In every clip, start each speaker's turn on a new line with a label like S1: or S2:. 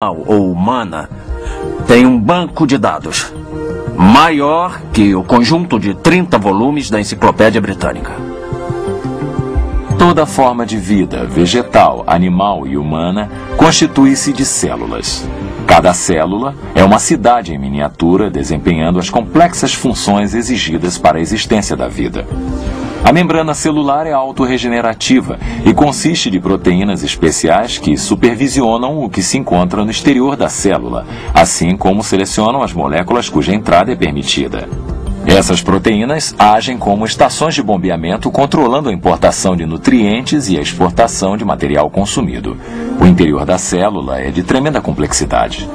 S1: ou humana tem um banco de dados maior que o conjunto de 30 volumes da Enciclopédia Britânica.
S2: Toda forma de vida, vegetal, animal e humana, constitui-se de células. Cada célula é uma cidade em miniatura desempenhando as complexas funções exigidas para a existência da vida. A membrana celular é autorregenerativa e consiste de proteínas especiais que supervisionam o que se encontra no exterior da célula, assim como selecionam as moléculas cuja entrada é permitida. Essas proteínas agem como estações de bombeamento, controlando a importação de nutrientes e a exportação de material consumido. O interior da célula é de tremenda complexidade.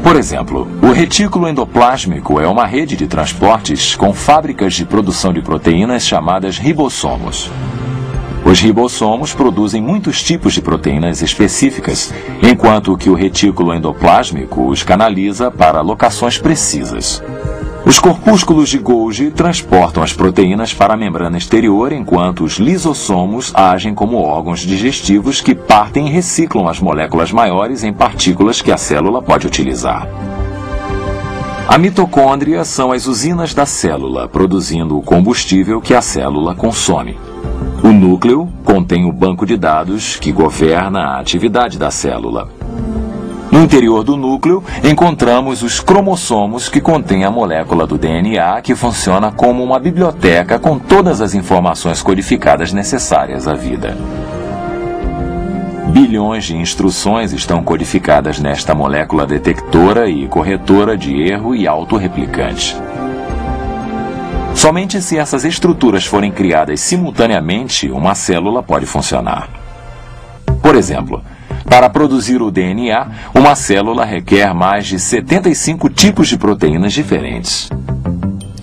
S2: Por exemplo, o retículo endoplásmico é uma rede de transportes com fábricas de produção de proteínas chamadas ribossomos. Os ribossomos produzem muitos tipos de proteínas específicas, enquanto que o retículo endoplásmico os canaliza para locações precisas. Os corpúsculos de Golgi transportam as proteínas para a membrana exterior, enquanto os lisossomos agem como órgãos digestivos que partem e reciclam as moléculas maiores em partículas que a célula pode utilizar. A mitocôndria são as usinas da célula, produzindo o combustível que a célula consome. O núcleo contém o banco de dados que governa a atividade da célula. No interior do núcleo, encontramos os cromossomos, que contêm a molécula do DNA, que funciona como uma biblioteca com todas as informações codificadas necessárias à vida. Bilhões de instruções estão codificadas nesta molécula detectora e corretora de erro e autorreplicante. Somente se essas estruturas forem criadas simultaneamente, uma célula pode funcionar. Por exemplo, para produzir o DNA, uma célula requer mais de 75 tipos de proteínas diferentes.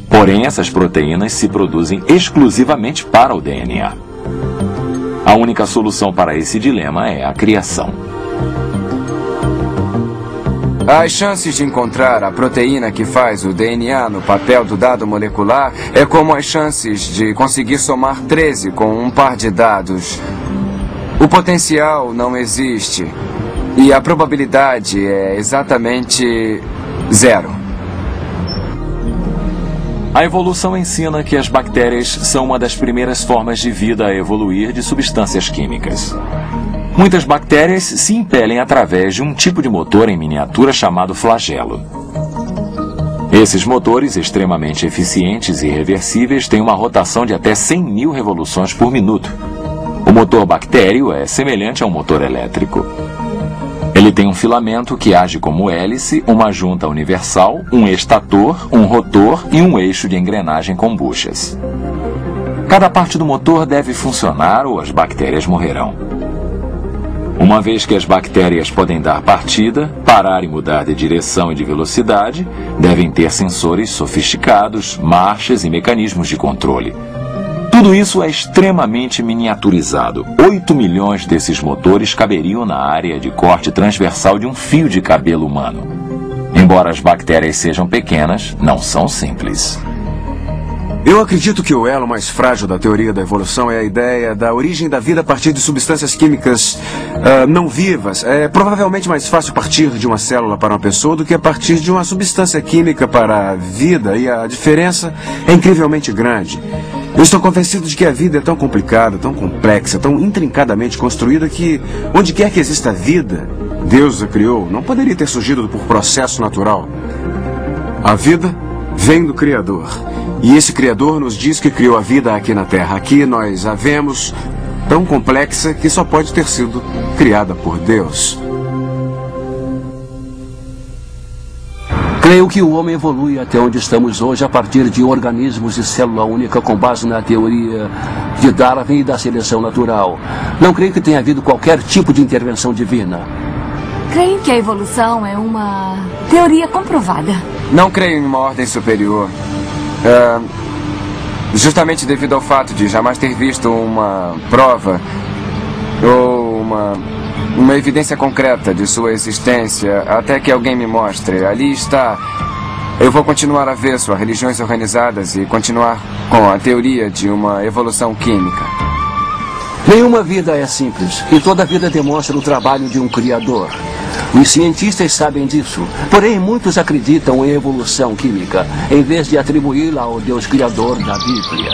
S2: Porém, essas proteínas se produzem exclusivamente para o DNA. A única solução para esse dilema é a criação.
S3: As chances de encontrar a proteína que faz o DNA no papel do dado molecular é como as chances de conseguir somar 13 com um par de dados. O potencial não existe e a probabilidade é exatamente 0.
S2: A evolução ensina que as bactérias são uma das primeiras formas de vida a evoluir de substâncias químicas. Muitas bactérias se impelem através de um tipo de motor em miniatura chamado flagelo. Esses motores extremamente eficientes e reversíveis têm uma rotação de até 100.000 revoluções por minuto. O motor bactério é semelhante a um motor elétrico. Ele tem um filamento que age como hélice, uma junta universal, um estator, um rotor e um eixo de engrenagem com buchas. Cada parte do motor deve funcionar ou as bactérias morrerão. Uma vez que as bactérias podem dar partida, parar e mudar de direção e de velocidade, devem ter sensores sofisticados, marchas e mecanismos de controle. Tudo isso é extremamente miniaturizado. 8 milhões desses motores caberiam na área de corte transversal de um fio de cabelo humano. Embora as bactérias sejam pequenas, não são simples.
S4: Eu acredito que o elo mais frágil da teoria da evolução é a ideia da origem da vida a partir de substâncias químicas não vivas. É provavelmente mais fácil partir de uma célula para uma pessoa do que a partir de uma substância química para a vida, e a diferença é incrivelmente grande. Eu estou convencido de que a vida é tão complicada, tão complexa, tão intrincadamente construída que, onde quer que exista vida, Deus a criou, não poderia ter surgido por processo natural. A vida vem do Criador. E esse Criador nos diz que criou a vida aqui na Terra. Aqui nós a vemos tão complexa que só pode ter sido criada por Deus.
S5: Creio que o homem evolui até onde estamos hoje a partir de organismos de célula única com base na teoria de Darwin e da seleção natural. Não creio que tenha havido qualquer tipo de intervenção divina.
S6: Creio que a evolução é uma teoria comprovada.
S3: Não creio em uma ordem superior. Justamente devido ao fato de jamais ter visto uma prova ou uma evidência concreta de sua existência, até que alguém me mostre. Ali está. Eu vou continuar avesso a religiões organizadas e continuar com a teoria de uma evolução química.
S5: Nenhuma vida é simples, e toda vida demonstra o trabalho de um criador. Os cientistas sabem disso, porém muitos acreditam em evolução química, em vez de atribuí-la ao Deus Criador da Bíblia.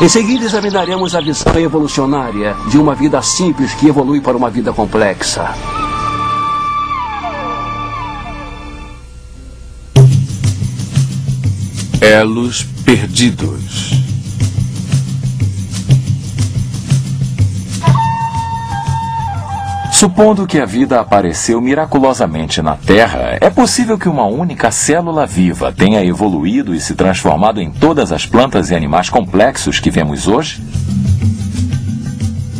S5: Em seguida examinaremos a visão evolucionária de uma vida simples que evolui para uma vida complexa.
S7: Elos perdidos.
S2: Supondo que a vida apareceu miraculosamente na Terra, é possível que uma única célula viva tenha evoluído e se transformado em todas as plantas e animais complexos que vemos hoje?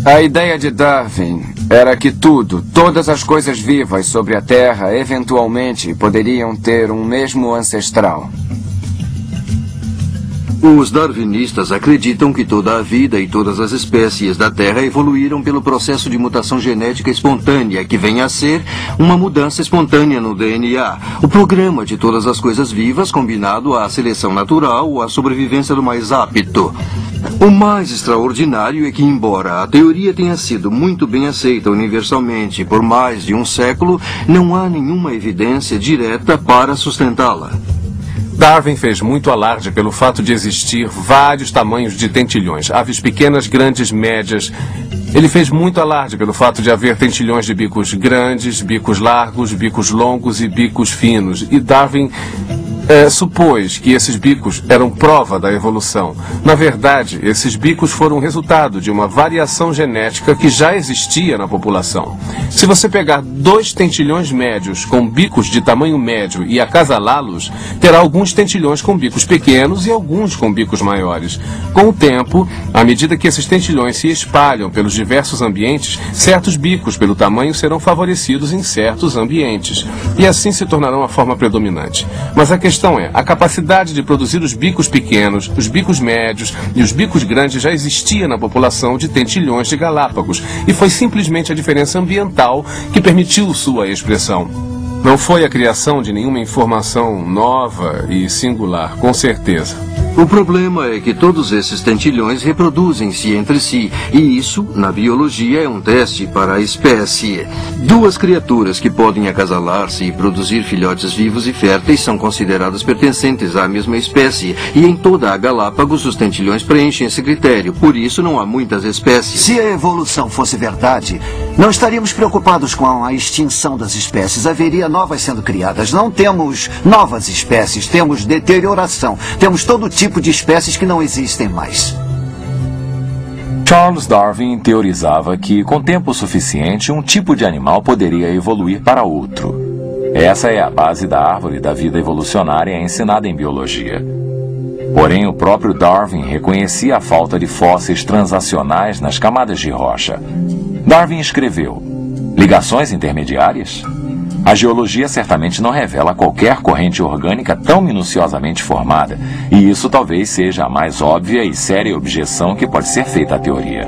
S3: A ideia de Darwin era que todas as coisas vivas sobre a Terra, eventualmente poderiam ter um mesmo ancestral.
S8: Os darwinistas acreditam que toda a vida e todas as espécies da Terra evoluíram pelo processo de mutação genética espontânea, que vem a ser uma mudança espontânea no DNA, o programa de todas as coisas vivas combinado à seleção natural ou à sobrevivência do mais apto. O mais extraordinário é que, embora a teoria tenha sido muito bem aceita universalmente por mais de um século, não há nenhuma evidência direta para sustentá-la.
S7: Darwin fez muito alarde pelo fato de existir vários tamanhos de tentilhões, aves pequenas, grandes, médias. Ele fez muito alarde pelo fato de haver tentilhões de bicos grandes, bicos largos, bicos longos e bicos finos. E Darwin supôs que esses bicos eram prova da evolução. Na verdade, esses bicos foram resultado de uma variação genética que já existia na população. Se você pegar 2 tentilhões médios com bicos de tamanho médio e acasalá-los, terá alguns tentilhões com bicos pequenos e alguns com bicos maiores. Com o tempo, à medida que esses tentilhões se espalham pelos diversos ambientes, certos bicos pelo tamanho serão favorecidos em certos ambientes, e assim se tornarão a forma predominante. Mas a questão é, a capacidade de produzir os bicos pequenos, os bicos médios e os bicos grandes já existia na população de tentilhões de Galápagos, e foi simplesmente a diferença ambiental que permitiu sua expressão. Não foi a criação de nenhuma informação nova e singular, com certeza.
S8: O problema é que todos esses tentilhões reproduzem-se entre si, e isso, na biologia, é um teste para a espécie. 2 criaturas que podem acasalar-se e produzir filhotes vivos e férteis são consideradas pertencentes à mesma espécie, e em toda a Galápagos os tentilhões preenchem esse critério, por isso não há muitas espécies.
S9: Se a evolução fosse verdade, não estaríamos preocupados com a extinção das espécies, haveria novas sendo criadas. Não temos novas espécies, temos deterioração, temos todo tipo de espécies que não existem mais.
S2: Charles Darwin teorizava que, com tempo suficiente, um tipo de animal poderia evoluir para outro. Essa é a base da árvore da vida evolucionária ensinada em biologia. Porém, o próprio Darwin reconhecia a falta de fósseis transacionais nas camadas de rocha. Darwin escreveu: ligações intermediárias? A geologia certamente não revela qualquer corrente orgânica tão minuciosamente formada, e isso talvez seja a mais óbvia e séria objeção que pode ser feita à teoria.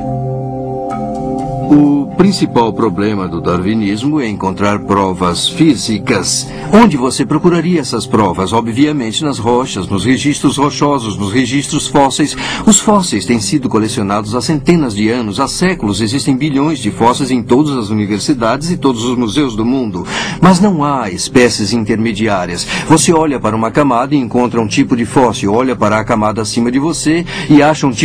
S8: O principal problema do darwinismo é encontrar provas físicas. Onde você procuraria essas provas? Obviamente nas rochas, nos registros rochosos, nos registros fósseis. Os fósseis têm sido colecionados há centenas de anos, há séculos. Existem bilhões de fósseis em todas as universidades e todos os museus do mundo. Mas não há espécies intermediárias. Você olha para uma camada e encontra um tipo de fóssil, olha para a camada acima de você e acha um tipo